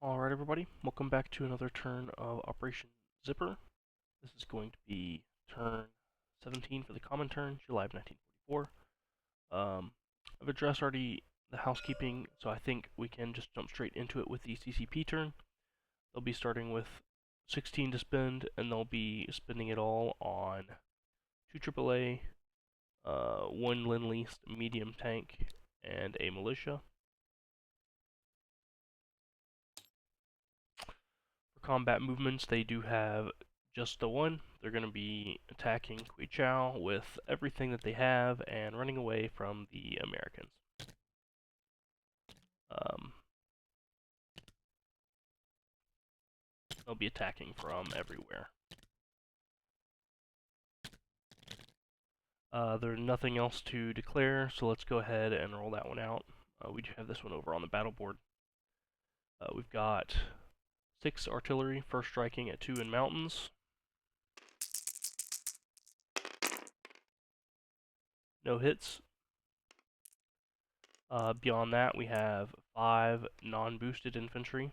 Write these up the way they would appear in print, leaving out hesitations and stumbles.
Alright everybody, welcome back to another turn of Operation Zipper. This is going to be turn 17 for the Comintern, July of 1944. I've addressed already the housekeeping, so I think we can just jump straight into it with the CCP turn. They'll be starting with 16 to spend, and they'll be spending it all on 2 AAA, 1 Lend-Leased medium tank, and a militia. Combat movements, they do have just the one. They're going to be attacking Quichao with everything that they have and running away from the Americans. They'll be attacking from everywhere. There's nothing else to declare, so let's go ahead and roll that one out. We do have this one over on the battle board. We've got 6 artillery, first striking at 2 in mountains. No hits. Beyond that, we have 5 non-boosted infantry,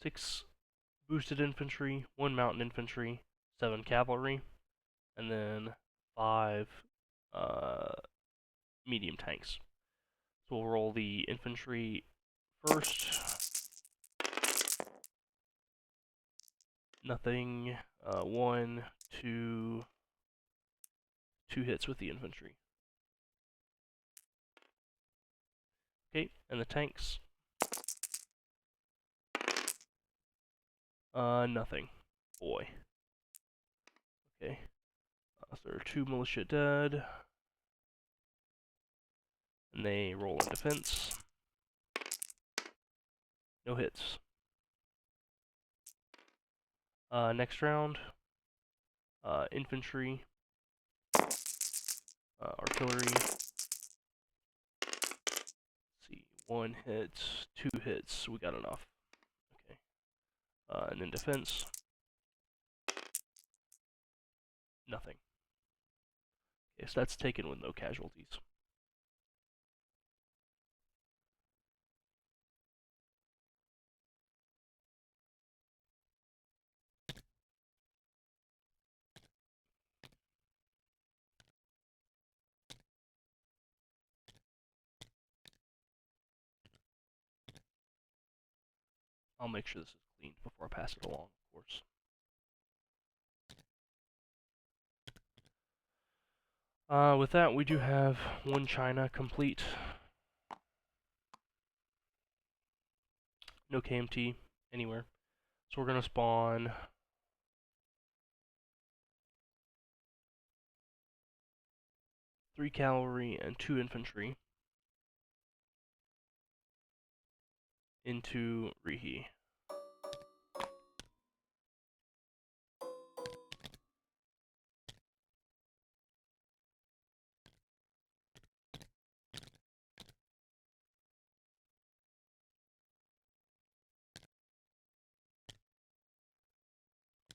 6 boosted infantry, 1 mountain infantry, 7 cavalry, and then 5 medium tanks. So we'll roll the infantry first. Nothing. 1, 2 hits with the infantry. Okay, and the tanks. Nothing. Boy. Okay. So there are 2 militia dead. And they roll in defense. No hits. Next round. Infantry. Artillery. Let's see. 1 hit, 2 hits. We got enough. Okay. And then defense. Nothing. Okay, so that's taken with no casualties. I'll make sure this is cleaned before I pass it along, of course. With that, we do have 1 China complete. No KMT anywhere. So we're going to spawn 3 cavalry and 2 infantry into Rihi.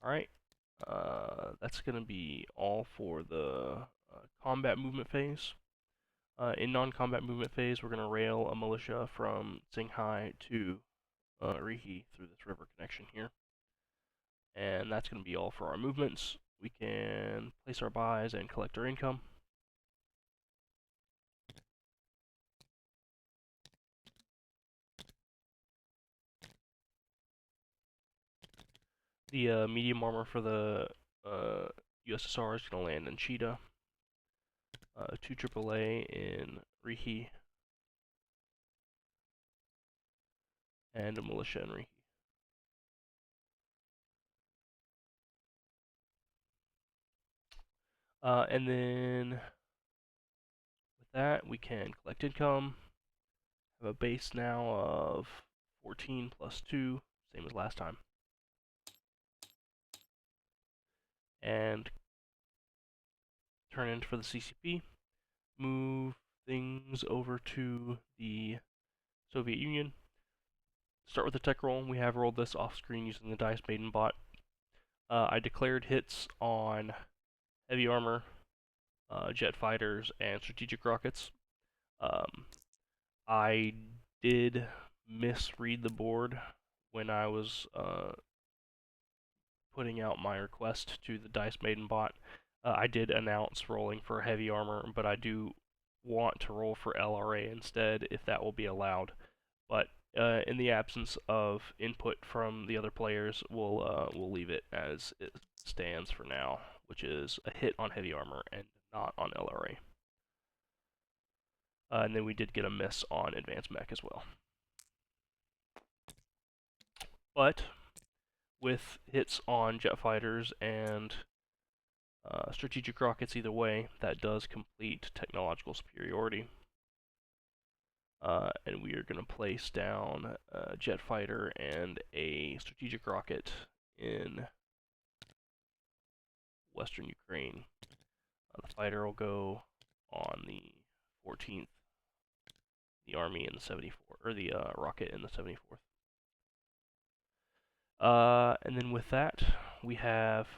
Alright, that's going to be all for the combat movement phase. In non-combat movement phase, we're going to rail a militia from Qinghai to Rihi through this river connection here. And that's going to be all for our movements. We can place our buys and collect our income. The medium armor for the USSR is going to land in Cheetah. 2 AAA in Rihi. And a militia in Rihi. And then with that, we can collect income. Have a base now of 14 plus 2, same as last time. And turn in for the CCP. Move things over to the Soviet Union. Start with the tech roll. We have rolled this off screen using the Dice Maiden bot. I declared hits on heavy armor, jet fighters, and strategic rockets. I did misread the board when I was putting out my request to the Dice Maiden bot. I did announce rolling for heavy armor, but I do want to roll for LRA instead, if that will be allowed. But in the absence of input from the other players, we'll leave it as it stands for now, which is a hit on heavy armor and not on LRA. And then we did get a miss on advanced mech as well. But with hits on jet fighters and strategic rockets either way, that does complete technological superiority. And we are going to place down a jet fighter and a strategic rocket in western Ukraine. The fighter will go on the 14th, the army in the 74th, or the rocket in the 74th. And then with that, we have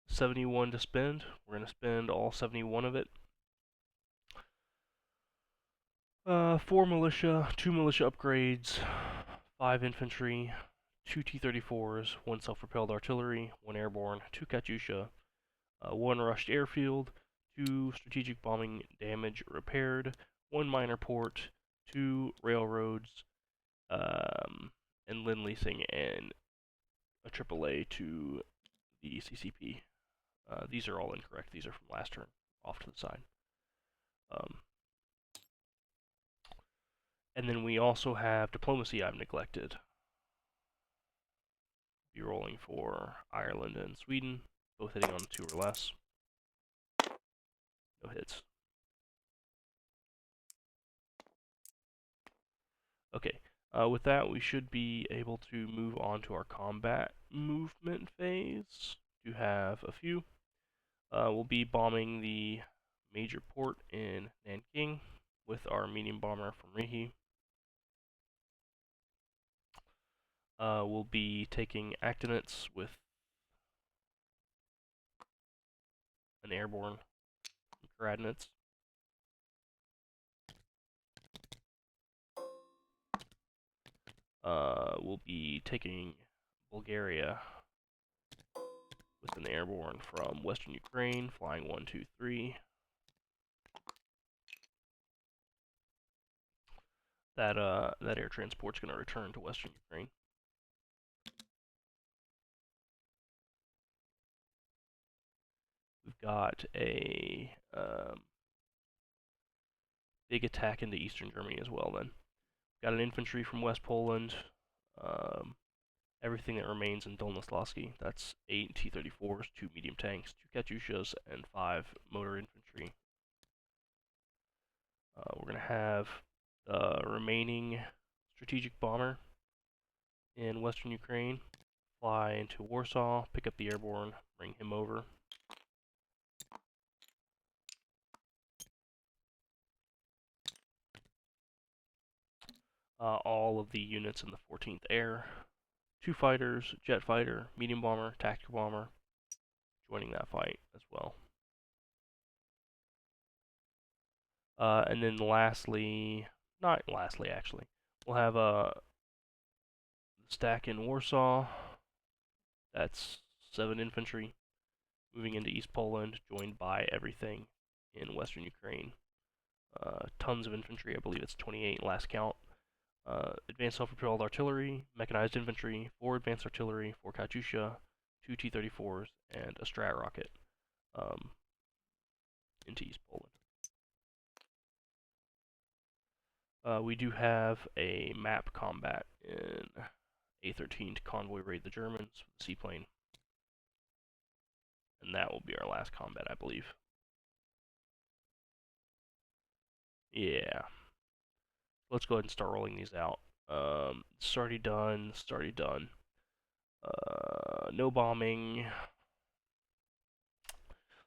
71 to spend. We're going to spend all 71 of it. 4 militia, 2 militia upgrades, 5 infantry, 2 T-34s, 1 self-propelled artillery, 1 airborne, 2 Katyusha, 1 rushed airfield, 2 strategic bombing damage repaired, 1 minor port, 2 railroads, and Lend Leasing, and a AAA to the CCP. These are all incorrect. These are from last turn, off to the side. And then we also have diplomacy I've neglected. Be rolling for Ireland and Sweden, both hitting on 2 or less. No hits. Okay, with that we should be able to move on to our combat movement phase. To have a few. We'll be bombing the major port in Nanking with our medium bomber from Rihi. We'll be taking actinites with an airborne Gradnitz. We'll be taking Bulgaria with an airborne from western Ukraine, flying 1, 2, 3. That air transport's going to return to western Ukraine. We've got a big attack into eastern Germany as well then. Got an infantry from West Poland, everything that remains in Dolnoslawski. That's 8 T-34s, 2 medium tanks, 2 Katyushas, and 5 motor infantry. We're going to have the remaining strategic bomber in western Ukraine fly into Warsaw, pick up the airborne, bring him over. All of the units in the 14th Air, 2 fighters, jet fighter, medium bomber, tactical bomber, joining that fight as well. And then lastly, not lastly actually, we'll have a stack in Warsaw. That's 7 infantry moving into East Poland, joined by everything in western Ukraine. Tons of infantry, I believe it's 28 last count. Advanced self-propelled artillery, mechanized infantry, 4 advanced artillery, 4 Katyusha, 2 T-34s, and a strat rocket into East Poland. We do have a map combat in A-13 to convoy raid the Germans with the seaplane. And that will be our last combat, I believe. Yeah. Let's go ahead and start rolling these out. It's already done. It's already done. No bombing.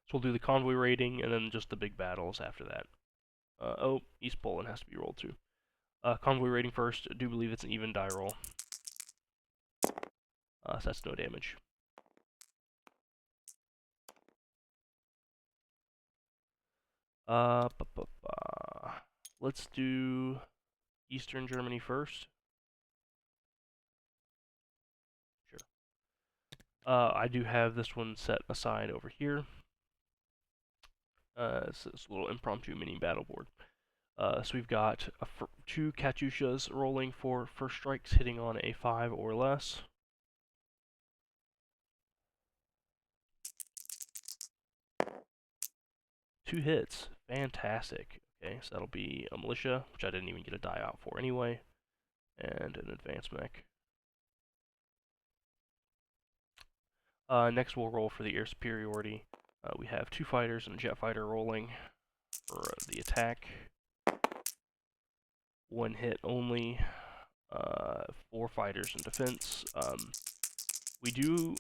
So we'll do the convoy raiding and then just the big battles after that. Oh, East Poland has to be rolled too. Convoy raiding first. I do believe it's an even die roll. So that's no damage. Let's do Eastern Germany first. Sure. I do have this one set aside over here. It's this little impromptu mini battle board. So we've got two Katyushas rolling for first strikes, hitting on a 5 or less. Two hits. Fantastic. Okay, so that'll be a militia, which I didn't even get a die out for anyway, and an advanced mech. Next we'll roll for the air superiority. We have two fighters and a jet fighter rolling for the attack. One hit only. Four fighters in defense. We do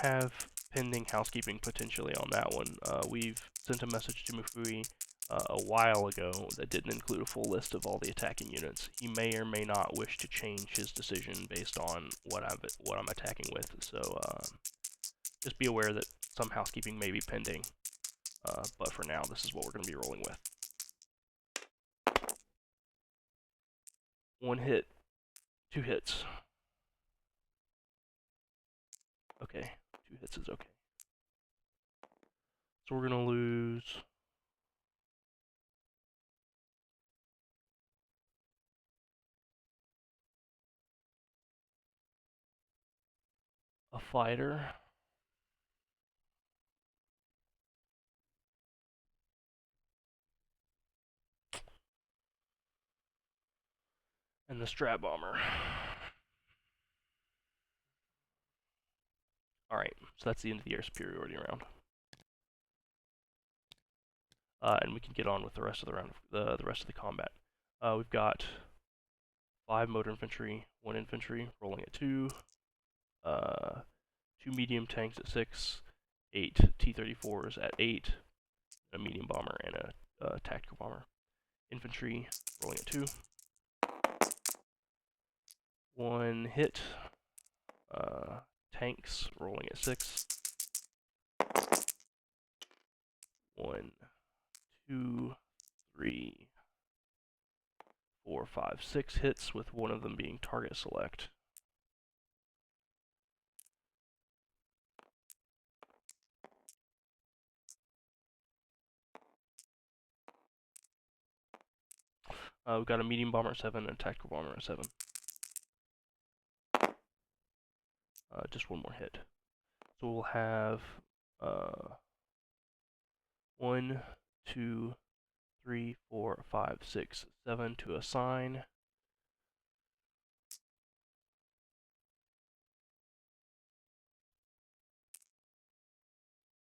have pending housekeeping potentially on that one. We've sent a message to Mufui a while ago that didn't include a full list of all the attacking units. He may or may not wish to change his decision based on what I'm attacking with. So just be aware that some housekeeping may be pending. But for now, this is what we're going to be rolling with. One hit, two hits. Okay, two hits is okay. So we're going to lose a fighter. And the Strat Bomber. Alright, so that's the end of the air superiority round. And we can get on with the rest of the round, the rest of the combat. We've got 5 motor infantry, 1 infantry, rolling at 2, 2 medium tanks at 6, 8 T-34s at 8, a medium bomber and a tactical bomber. Infantry rolling at 2. 1 hit. Tanks rolling at 6. 1, 2, 3, 4, 5, 6 hits, with one of them being target select. We've got a medium bomber at 7 and a tactical bomber at 7. Just one more hit. So we'll have 1, 2, 3, 4, 5, 6, 7 to assign.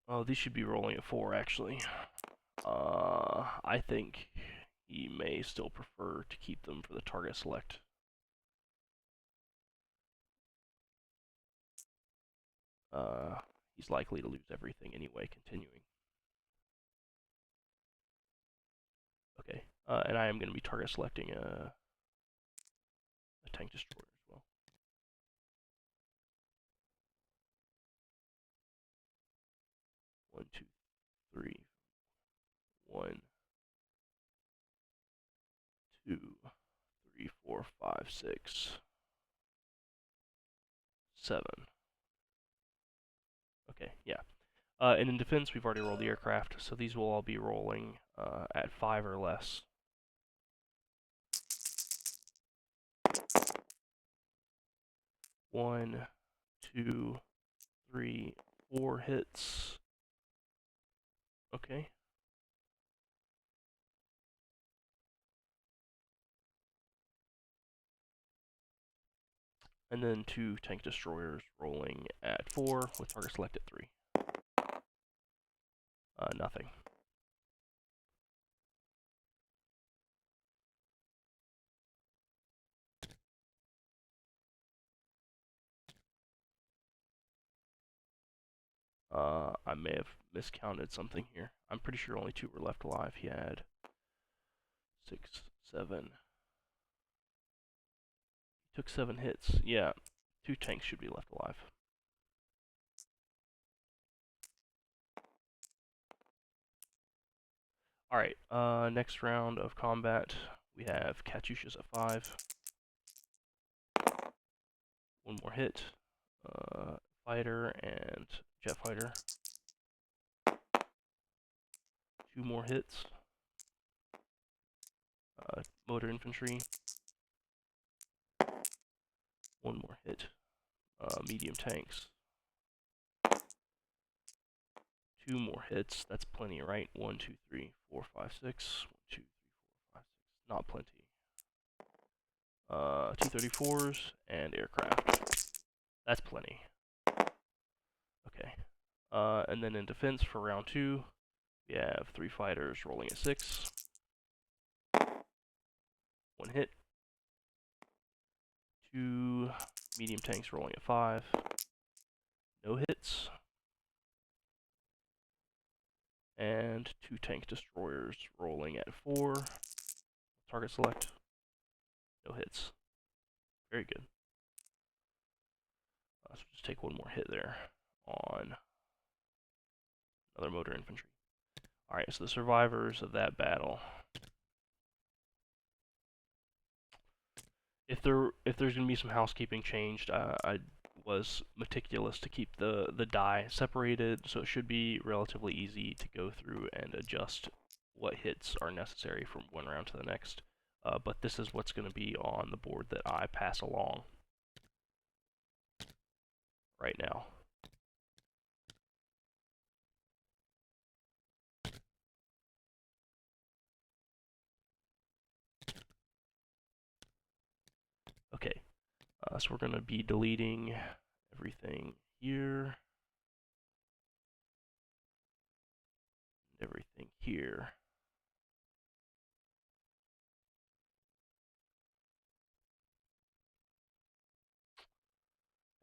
Oh, these should be rolling at 4 actually. I think he may still prefer to keep them for the target select. He's likely to lose everything anyway, continuing. Okay, and I am going to be target selecting a tank destroyer as well. One, two, three. 1, 2, 3, 4, 5, 6, 7. Okay, yeah. And in defense, we've already rolled the aircraft, so these will all be rolling at 5 or less. One, two, three, 4 hits. Okay. And then 2 tank destroyers rolling at 4 with target select at 3. Nothing. I may have miscounted something here. I'm pretty sure only 2 were left alive. He had 6, 7. He took 7 hits. Yeah, 2 tanks should be left alive. Alright, next round of combat, We have Katyushas at 5. One more hit. Fighter and jet fighter. 2 more hits. Motor infantry. 1 more hit. Medium tanks. 2 more hits. That's plenty, right? 1, 2, 3, 4, 5, 6. 1, 2, 3, 4, 5, 6. Not plenty. T-34s and aircraft. That's plenty. Okay. And then in defense for round 2, we have 3 fighters rolling at 6. 1 hit. 2 medium tanks rolling at 5. No hits. And 2 tank destroyers rolling at 4. Target select. No hits. Very good. So just take 1 more hit there on another motor infantry. Alright, so the survivors of that battle. If there's gonna be some housekeeping changed, I was meticulous to keep the die separated, so it should be relatively easy to go through and adjust what hits are necessary from one round to the next. But this is what's going to be on the board that I pass along right now. Okay, so we're going to be deleting everything here, and everything here.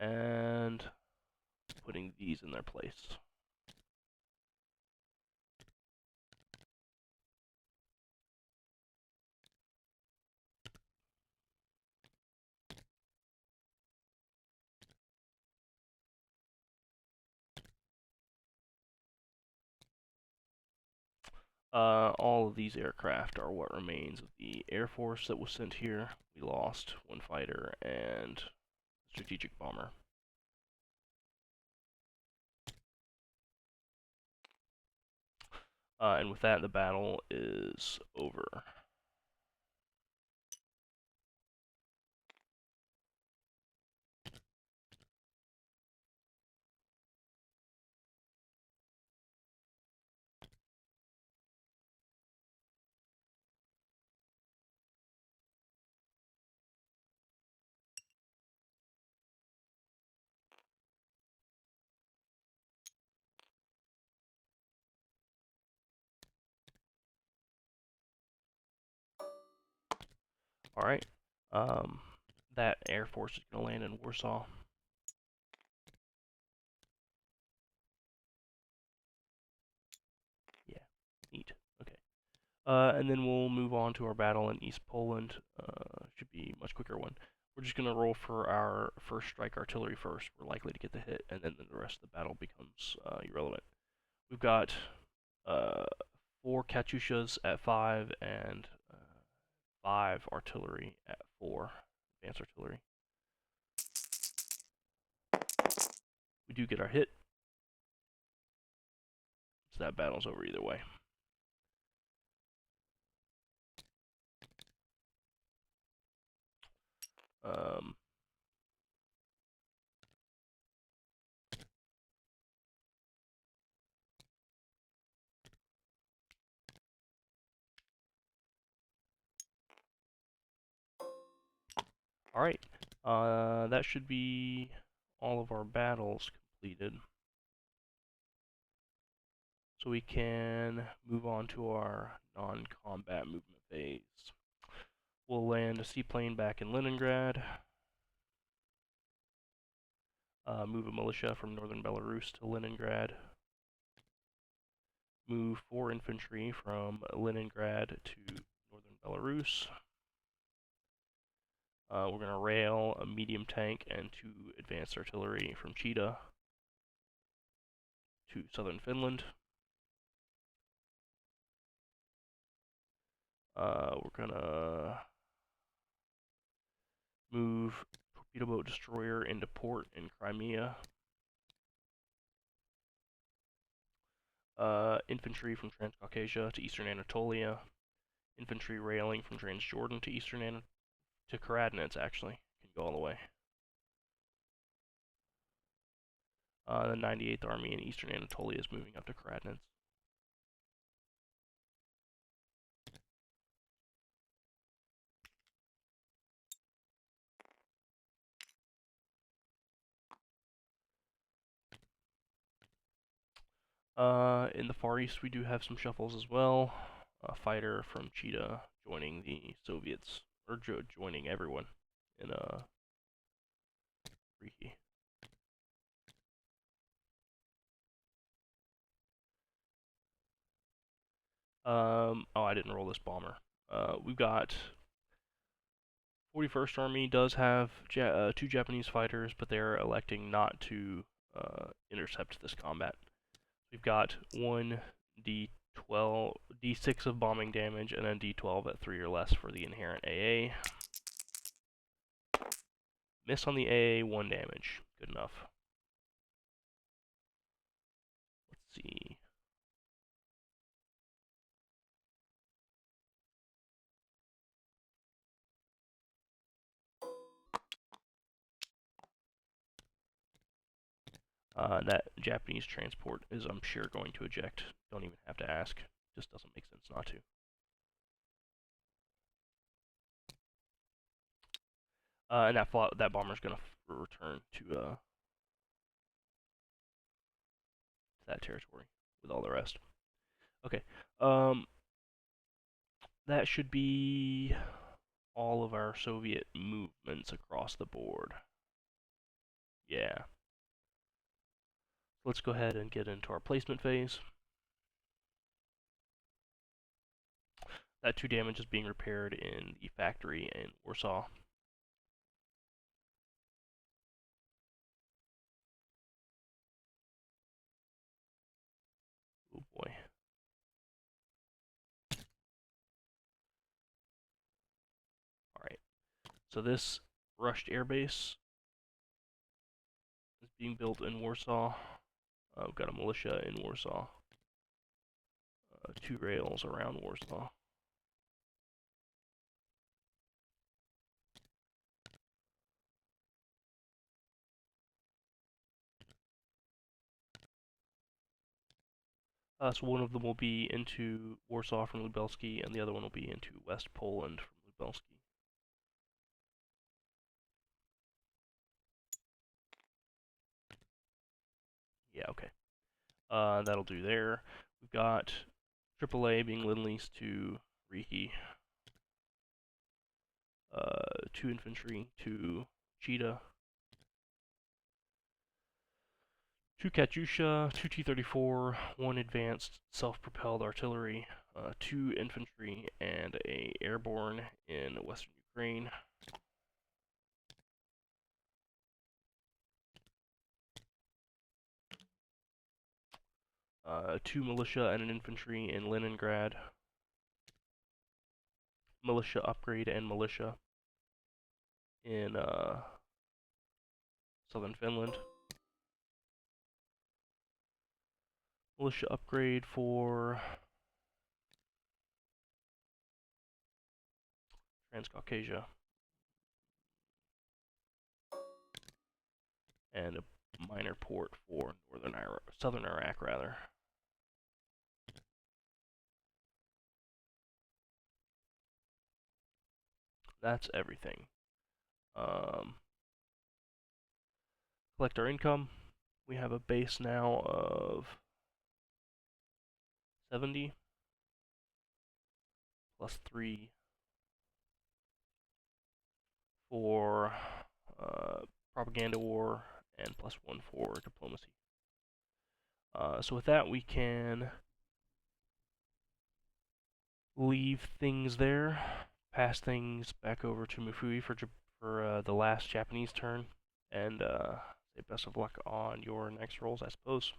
And putting these in their place. All of these aircraft are what remains of the Air Force that was sent here. We lost 1 fighter and strategic bomber. And with that, the battle is over. Alright. That Air Force is going to land in Warsaw. Yeah, neat. Okay. And then we'll move on to our battle in East Poland. Should be a much quicker one. We're just going to roll for our first strike artillery first. We're likely to get the hit, and then the rest of the battle becomes irrelevant. We've got 4 Katyushas at 5 and 5 artillery at 4. Advanced artillery. We do get our hit, so that battle's over either way. Alright, that should be all of our battles completed. So we can move on to our non-combat movement phase. We'll land a seaplane back in Leningrad. Move a militia from northern Belarus to Leningrad. Move 4 infantry from Leningrad to northern Belarus. We're going to rail a medium tank and 2 advanced artillery from Chita to southern Finland. We're gonna move torpedo boat destroyer into port in Crimea. Infantry from Transcaucasia to eastern Anatolia. Infantry railing from Transjordan to eastern to Karadanets, actually. Can go all the way. The 98th Army in eastern Anatolia is moving up to Karadanets. In the Far East, we do have some shuffles as well. A fighter from Cheetah joining the Soviets, or joining everyone in Riki. Oh, I didn't roll this bomber. We've got 41st Army does have 2 Japanese fighters, but they're electing not to intercept this combat. We've got 1 D12, D6 of bombing damage, and then D12 at 3 or less for the inherent AA. Miss on the AA, 1 damage. Good enough. Let's see. That Japanese transport is, I'm sure, going to eject. Don't even have to ask. Just doesn't make sense not to. And that bomber's gonna return to that territory with all the rest. Okay. That should be all of our Soviet movements across the board. Yeah. Let's go ahead and get into our placement phase. That 2 damage is being repaired in the factory in Warsaw. Oh boy. Alright. So this rushed airbase is being built in Warsaw. We've got a militia in Warsaw. 2 rails around Warsaw. So one of them will be into Warsaw from Lubelski, and the other one will be into West Poland from Lubelski. Yeah, okay. That'll do there. We've got AAA being Lend-Lease to Riki. 2 infantry to Cheetah. 2 Katyusha, 2 T-34, 1 advanced self-propelled artillery, 2 infantry, and a airborne in western Ukraine. Two militia and an infantry in Leningrad. Militia upgrade and militia in southern Finland. Militia upgrade for Transcaucasia. And a minor port for southern Iraq, rather. That's everything. Collect our income. We have a base now of 70 plus 3 for propaganda war and plus 1 for diplomacy. So with that, we can leave things there, pass things back over to Mufui for the last Japanese turn, and say best of luck on your next rolls, I suppose.